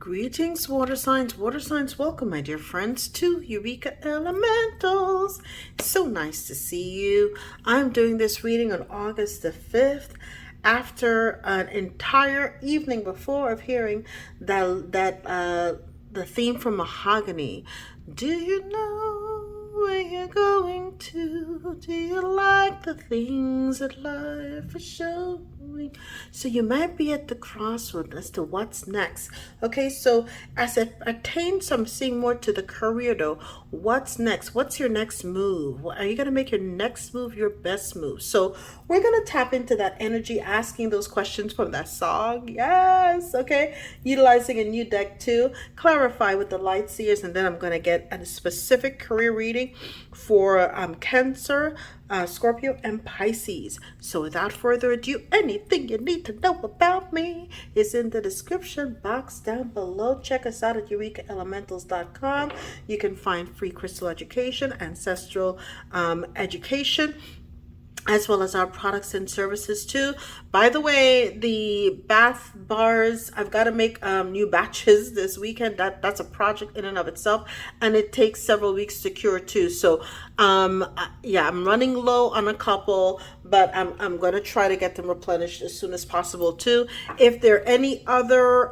Greetings, water signs. Water signs, welcome, my dear friends, to Eureka Elementals. So nice to see you. I'm doing this reading on August the 5th after an entire evening before of hearing the theme from Mahogany. Do you know where you're going to? Do you like the things that life is showing? So you might be at the crossroad as to what's next. Okay, so as it pertains, I'm seeing more to the career though. What's next? What's your next move? Are you going to make your next move your best move? So we're going to tap into that energy, asking those questions from that song. Yes, okay. Utilizing a new deck too. Clarify with the light seers, and then I'm going to get a specific career reading for Cancer, Scorpio, and Pisces. So without further ado, anything you need to know about me is in the description box down below. Check us out at eurekaelementals.com. You can find free crystal education, ancestral education, as well as our products and services too. By the way, the bath bars, I've got to make new batches this weekend. That's a project in and of itself, and it takes several weeks to cure too. So yeah, I'm running low on a couple, but I'm going to try to get them replenished as soon as possible too. If there are any other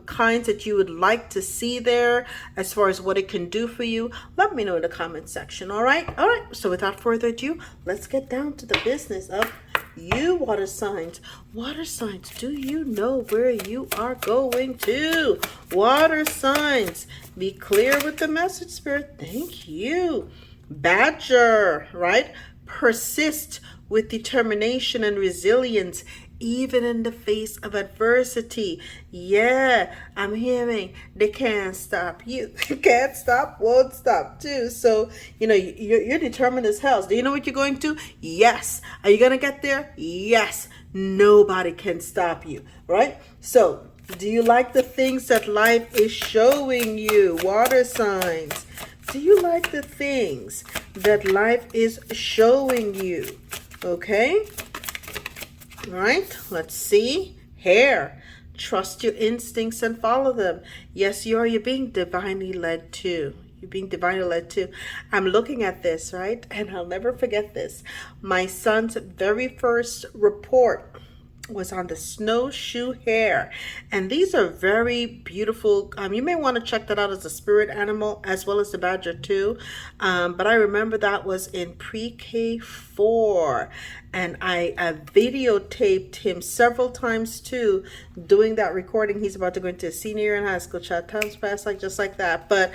kinds that you would like to see there as far as what it can do for you, let me know in the comment section. All right, so without further ado, let's get down to the business of you, water signs. Water signs, do you know where you are going to? Water signs, be clear with the message, Spirit. Thank you. Badger, right? Persist with determination and resilience, even in the face of adversity. Yeah, I'm hearing they can't stop you. Can't stop, won't stop too. So, you're determined as hell. Do you know what you're going to? Yes. Are you going to get there? Yes. Nobody can stop you, right? So, do you like the things that life is showing you, water signs? Do you like the things that life is showing you? Okay. All right. Let's see. Hair. Trust your instincts and follow them. Yes, you are. You're being divinely led too. You're being divinely led too. I'm looking at this, right? And I'll never forget this. My son's very first report was on the snowshoe hare, and these are very beautiful. You may want to check that out as a spirit animal, as well as the badger too, but I remember that was in pre-K 4, and I videotaped him several times too, doing that recording. He's about to go into a senior year in high school. Chat times pass like just like that. But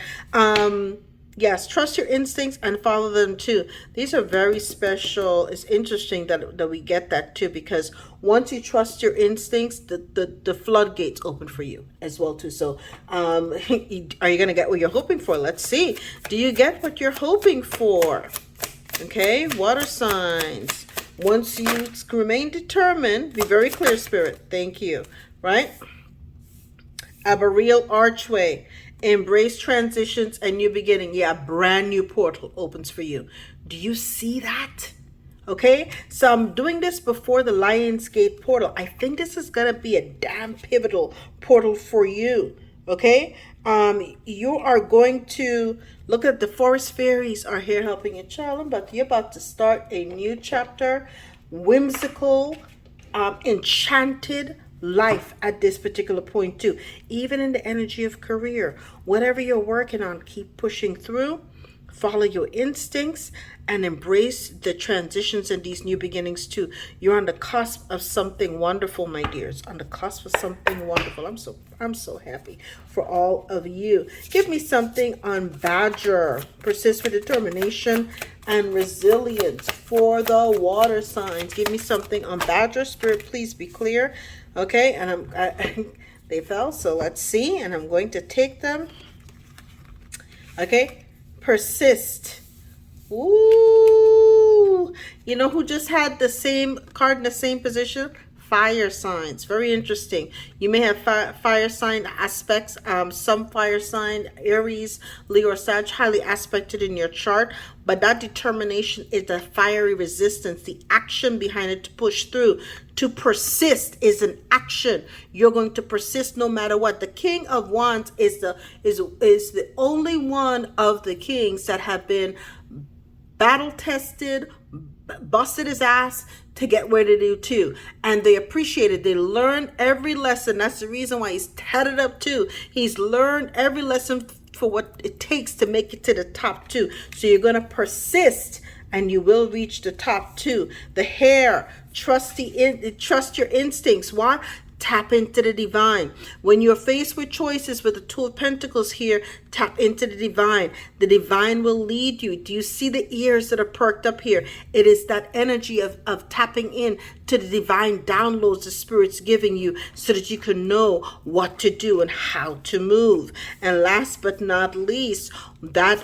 yes, trust your instincts and follow them too. These are very special. It's interesting that we get that too, because once you trust your instincts, the floodgates open for you as well too. So are you going to get what you're hoping for? Let's see. Do you get what you're hoping for? Okay, water signs. Once you remain determined, be very clear, Spirit. Thank you. Right? Arboreal archway. Embrace transitions and new beginning. Yeah, a brand new portal opens for you. Do you see that? Okay, so I'm doing this before the Lionsgate portal. I think this is going to be a damn pivotal portal for you. Okay, you are going to look at the forest fairies are here helping your child, but you're about to start a new chapter. Whimsical, enchanted life at this particular point too. Even in the energy of career, whatever you're working on, keep pushing through, follow your instincts, and embrace the transitions and these new beginnings too. You're on the cusp of something wonderful, my dears. On the cusp of something wonderful. I'm so happy for all of you. Give me something on Badger. Persist with determination and resilience for the water signs. Give me something on Badger. Spirit, please be clear. Okay, and they fell, so let's see, and I'm going to take them. Okay, persist. Ooh, you know who just had the same card in the same position? fire signs. Very interesting. You may have fire sign aspects. Some fire sign, Aries, Leo, or Sag, highly aspected in your chart. But that determination is the fiery resistance, the action behind it to push through. To persist is an action. You're going to persist no matter what. The King of Wands is the only one of the kings that have been battle tested, busted his ass to get where to do too. And they appreciate it. They learn every lesson. That's the reason why he's tatted up too. He's learned every lesson for what it takes to make it to the top two. So you're going to persist and you will reach the top two. The Hare, trust your instincts. Why? Tap into the divine. When you're faced with choices with the Two of Pentacles here, tap into the divine. The divine will lead you. Do you see the ears that are perked up here? It is that energy of tapping in to the divine downloads the Spirit's giving you so that you can know what to do and how to move. And last but not least, that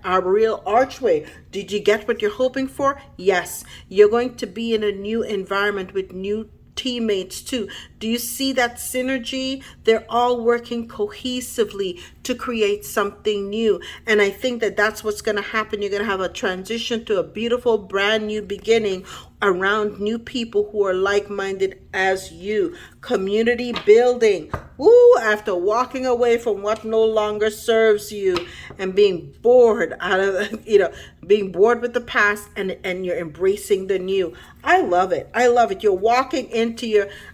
arboreal archway. Did you get what you're hoping for? Yes. You're going to be in a new environment with new teammates too. Do you see that synergy? They're all working cohesively to create something new. And I think that that's what's going to happen. You're going to have a transition to a beautiful brand new beginning around new people who are like-minded as you. Community building. Woo! After walking away from what no longer serves you and being bored out of, being bored with the past, and you're embracing the new. I love it. I love it. You're walking into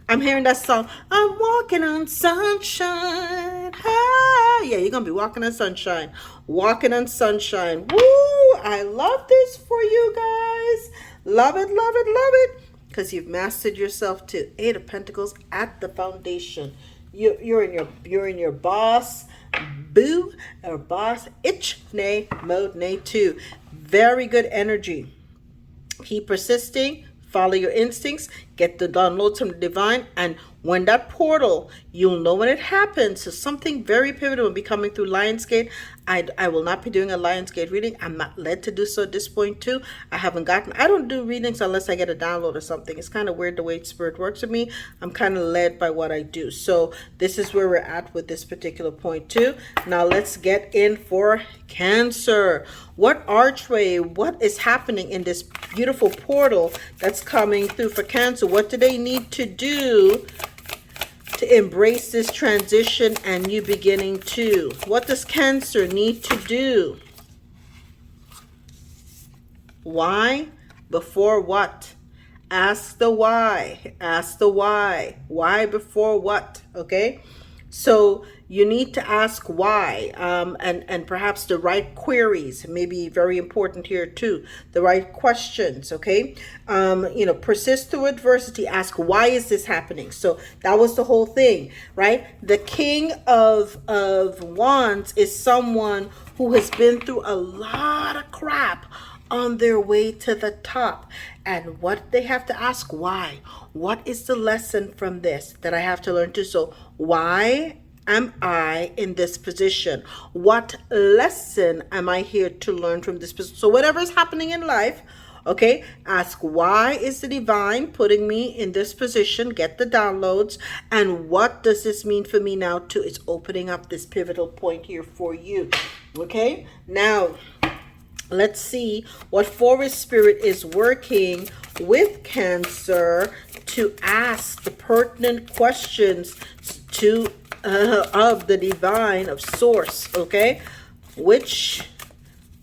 I'm hearing that song, I'm walking on sunshine. Ah, yeah, you're going to be walking on sunshine. Walking on sunshine. Woo! I love this for you guys. Love it, love it, love it. Because you've mastered yourself to Eight of Pentacles at the foundation. You're in your boss boo or boss itch nay mode nay too. Very good energy. Keep persisting. Follow your instincts, get the downloads from the divine, and when that portal, you'll know when it happens. So something very pivotal will be coming through Lionsgate. I will not be doing a Lionsgate reading. I'm not led to do so at this point too. I don't do readings unless I get a download or something. It's kind of weird the way Spirit works with me. I'm kind of led by what I do. So this is where we're at with this particular point too. Now let's get in for Cancer. What archway, what is happening in this beautiful portal that's coming through for Cancer? What do they need to do to embrace this transition and new beginning too? What does Cancer need to do? Why before what? Ask the why. Ask the why. Why before what? Okay? So you need to ask why, and perhaps the right queries may be very important here too. The right questions, okay? Persist through adversity. Ask, why is this happening? So that was the whole thing, right? The King of Wands is someone who has been through a lot of crap on their way to the top. And what they have to ask, why? What is the lesson from this that I have to learn too? So why am I in this position? What lesson am I here to learn from this position? So whatever is happening in life, okay, ask, why is the divine putting me in this position? Get the downloads. And what does this mean for me now too? It's opening up this pivotal point here for you. Okay, now let's see what Forest Spirit is working with Cancer to ask the pertinent questions to of the divine, of source. Okay, which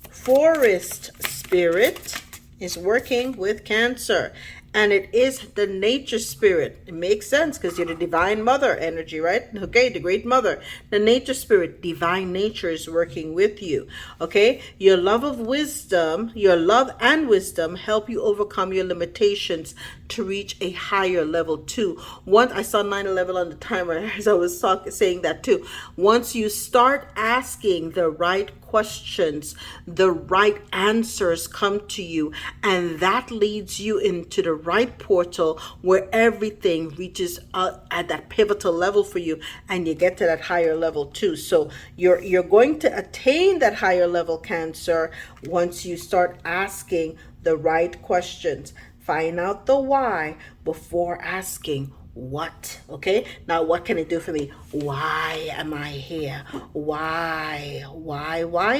Forest Spirit is working with Cancer? And it is the nature spirit. It makes sense because you're the divine mother energy, right? Okay, the great mother. The nature spirit, divine nature is working with you. Okay, your love of wisdom, your love and wisdom help you overcome your limitations to reach a higher level too. Once I saw 9/11 on the timer as I was saying that too. Once you start asking the right questions, the right answers come to you, and that leads you into the right portal where everything reaches at that pivotal level for you, and you get to that higher level too. So you're going to attain that higher level, Cancer, once you start asking the right questions. Find out the why before asking what. Okay, now what can it do for me? Why am I here? Why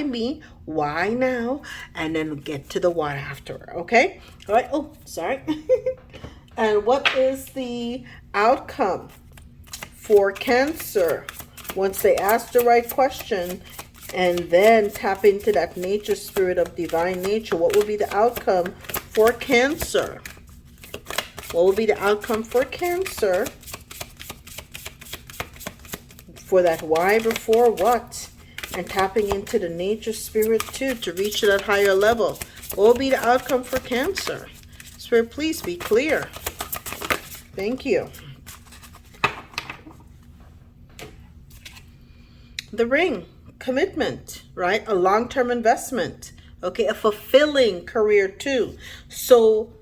me? Why now? And then get to the why after. Okay, all right. Oh, sorry. And what is the outcome for Cancer once they ask the right question and then tap into that nature spirit of divine nature? What will be the outcome for Cancer? What will be the outcome for Cancer for that why before what? And tapping into the nature spirit too to reach that higher level. What will be the outcome for Cancer? Spirit, please be clear. Thank you. The ring, commitment, right? A long-term investment. Okay, a fulfilling career too. So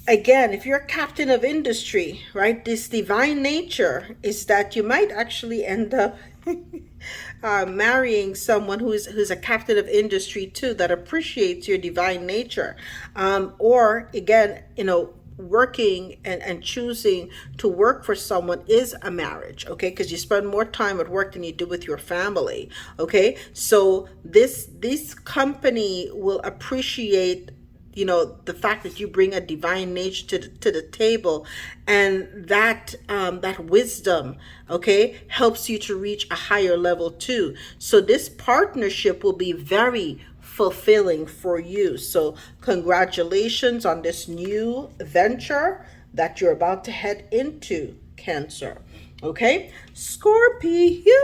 again, if you're a captain of industry, right, this divine nature is that you might actually end up marrying someone who's a captain of industry too, that appreciates your divine nature. Or again, working and choosing to work for someone is a marriage, okay? Because you spend more time at work than you do with your family, okay? So this company will appreciate the fact that you bring a divine nature to the table, and that wisdom, okay, helps you to reach a higher level too. So this partnership will be very fulfilling for you. So congratulations on this new venture that you're about to head into, Cancer. Okay, Scorpio.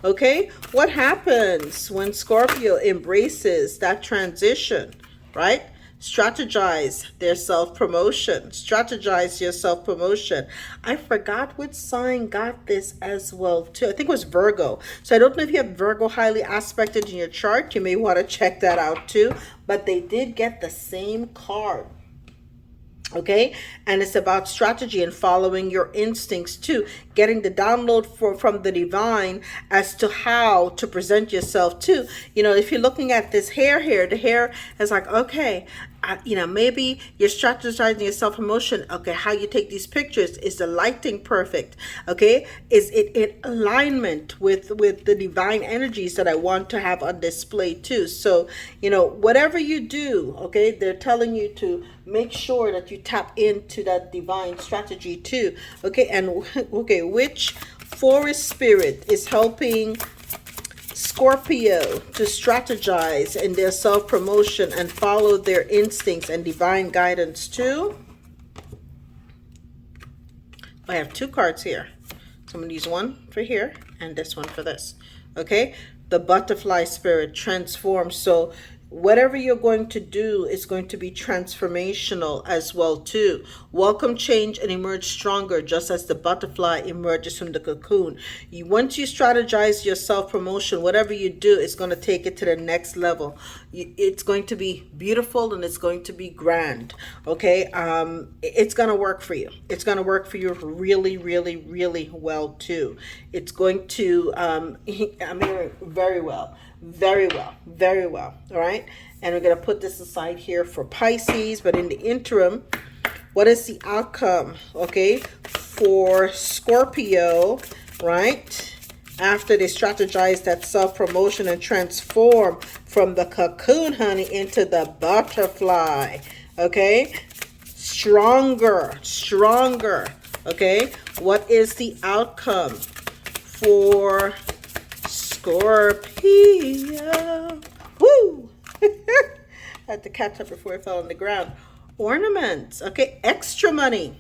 Okay, what happens when Scorpio embraces that transition, right? Strategize their self-promotion. Strategize your self-promotion. I forgot which sign got this as well too. I think it was Virgo. So I don't know if you have Virgo highly aspected in your chart. You may want to check that out too. But they did get the same card. Okay, and it's about strategy and following your instincts too, getting the download from the divine as to how to present yourself too. If you're looking at this hair here, the hair is like, okay, maybe you're strategizing your self-promotion. Okay, how you take these pictures, is the lighting perfect? Okay, is it in alignment with the divine energies that I want to have on display too? So whatever you do, okay, they're telling you to make sure that you tap into that divine strategy too. Okay, and okay, which forest spirit is helping Scorpio to strategize in their self-promotion and follow their instincts and divine guidance too? I have two cards here. So I'm going to use one for here and this one for this. Okay, the butterfly spirit transforms. So whatever you're going to do is going to be transformational as well too. Welcome change and emerge stronger, just as the butterfly emerges from the cocoon. Once you strategize your self-promotion, whatever you do is going to take it to the next level. It's going to be beautiful and it's going to be grand. Okay, it's going to work for you. It's going to work for you really, really, really well too. It's going to I'm hearing very well. Very well, very well. All right, and we're going to put this aside here for Pisces, but in the interim, what is the outcome, okay, for Scorpio, right, after they strategize that self-promotion and transform from the cocoon, honey, into the butterfly? Okay, stronger, okay? What is the outcome for Scorpio? Woo! I had to catch up before I fell on the ground. Ornaments, okay, extra money,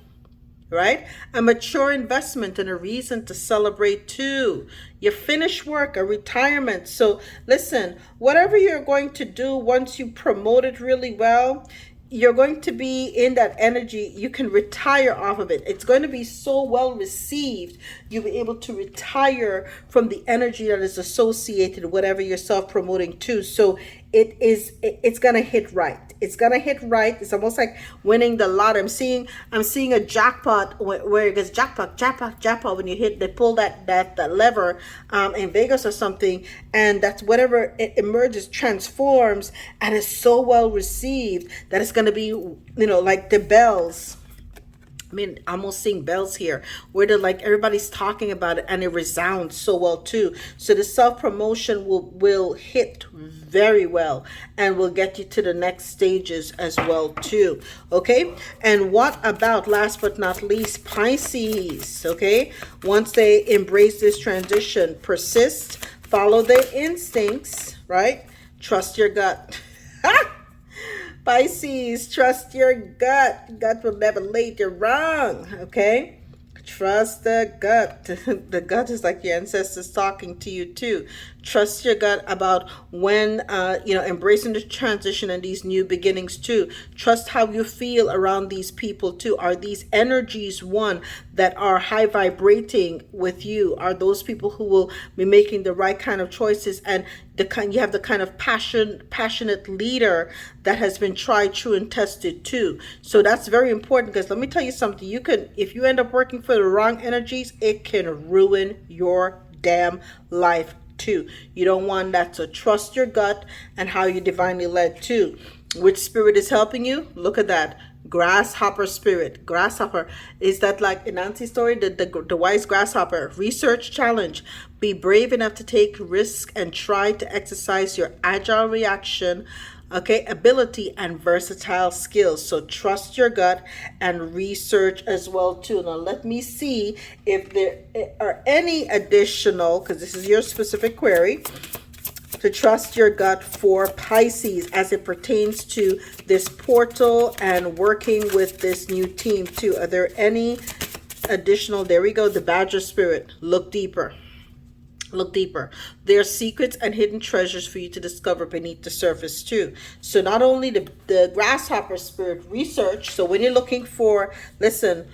right? A mature investment and a reason to celebrate too. Your finished work, a retirement. So listen, whatever you're going to do once you promote it really well, you're going to be in that energy. You can retire off of it. It's going to be so well received. You'll be able to retire from the energy that is associated with whatever you're self-promoting to. So it's gonna hit right. It's gonna hit right. It's almost like winning the lot. I'm seeing a jackpot where it goes jackpot when you hit, they pull that lever in Vegas or something, and that's whatever it emerges transforms and is so well received that it's gonna be, like the bells. I mean, almost seeing bells here where they're like everybody's talking about it and it resounds so well too. So the self-promotion will hit very well and will get you to the next stages as well too. Okay. And what about, last but not least, Pisces? Okay. Once they embrace this transition, persist, follow their instincts, right? Trust your gut. Pisces, trust your gut. Gut will never lead you wrong, okay? Trust the gut. The gut is like your ancestors talking to you too. Trust your gut about when, embracing the transition and these new beginnings too. Trust how you feel around these people too. Are these energies one that are high vibrating with you? Are those people who will be making the right kind of choices, and you have the kind of passionate leader that has been tried, true, and tested too. So that's very important, because let me tell you something. If you end up working for the wrong energies, it can ruin your damn life too. You don't want that. So trust your gut and how you're divinely led too. Which spirit is helping you? Look at that. Grasshopper spirit. Grasshopper. Is that like in Nancy's story, the wise grasshopper? Research challenge. Be brave enough to take risks and try to exercise your agile reaction, ability and versatile skills. So trust your gut and research as well too. Now let me see if there are any additional, because this is your specific query, to trust your gut for Pisces as it pertains to this portal and working with this new team too. Are there any additional? There we go. The Badger spirit. Look deeper. Look deeper. There are secrets and hidden treasures for you to discover beneath the surface too. So not only the grasshopper spirit, research. So when you're looking for, listen,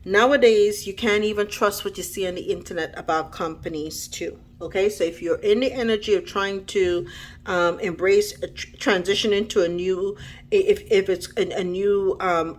nowadays you can't even trust what you see on the internet about companies too. Okay, so if you're in the energy of trying to embrace a transition into a new, if it's a new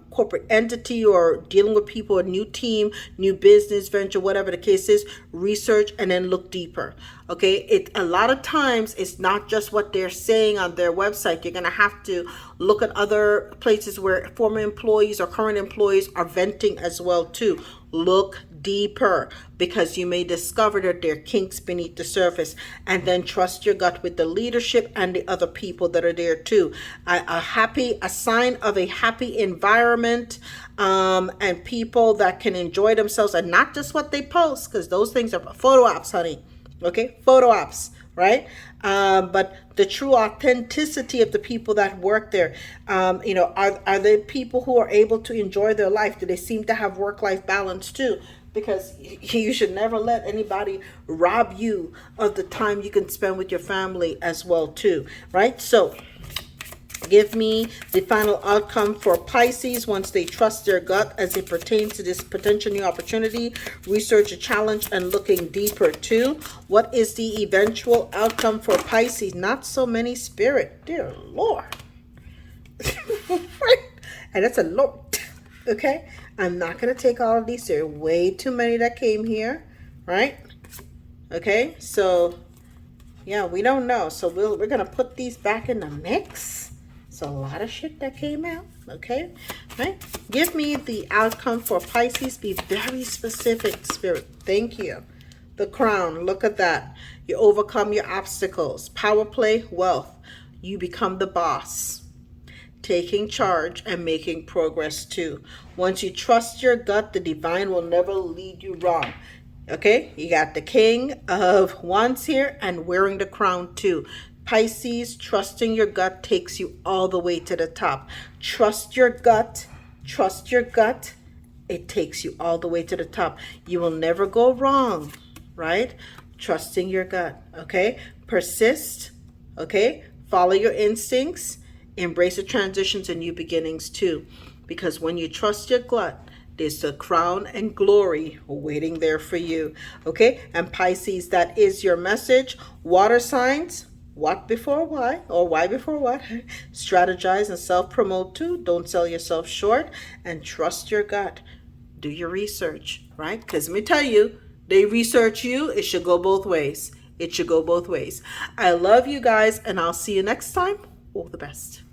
corporate entity, or dealing with people, a new team, new business venture, whatever the case is, research and then look deeper. Okay, a lot of times it's not just what they're saying on their website. You're gonna have to look at other places where former employees or current employees are venting as well too. Look deeper, because you may discover that there are kinks beneath the surface, and then trust your gut with the leadership and the other people that are there too. A sign of a happy environment, and people that can enjoy themselves, and not just what they post, because those things are photo ops, honey. Okay, photo ops, right? But the true authenticity of the people that work there, are they people who are able to enjoy their life? Do they seem to have work-life balance too? Because you should never let anybody rob you of the time you can spend with your family as well too, right? So give me the final outcome for Pisces once they trust their gut as it pertains to this potential new opportunity, research a challenge, and looking deeper too. What is the eventual outcome for Pisces? Not so many, spirit. Dear Lord. And that's a lot. Okay? I'm not going to take all of these. There are way too many that came here. Right? Okay? So, yeah, we don't know. So we're going to put these back in the mix. So a lot of shit that came out, okay? Right? Give me the outcome for Pisces. Be very specific, spirit. Thank you. The crown, look at that. You overcome your obstacles. Power play, wealth. You become the boss. Taking charge and making progress too. Once you trust your gut, the divine will never lead you wrong. Okay? You got the King of Wands here and wearing the crown too. Pisces, trusting your gut takes you all the way to the top. Trust your gut. Trust your gut. It takes you all the way to the top. You will never go wrong, right? Trusting your gut, okay? Persist, okay? Follow your instincts. Embrace the transitions and new beginnings too. Because when you trust your gut, there's the crown and glory waiting there for you, okay? And Pisces, that is your message. Water signs, What before why, or why before what. Strategize and self-promote too. Don't sell yourself short, and trust your gut. Do your research, right? Because let me tell you, they research you. It should go both ways. It should go both ways. I love you guys, and I'll see you next time. All the best.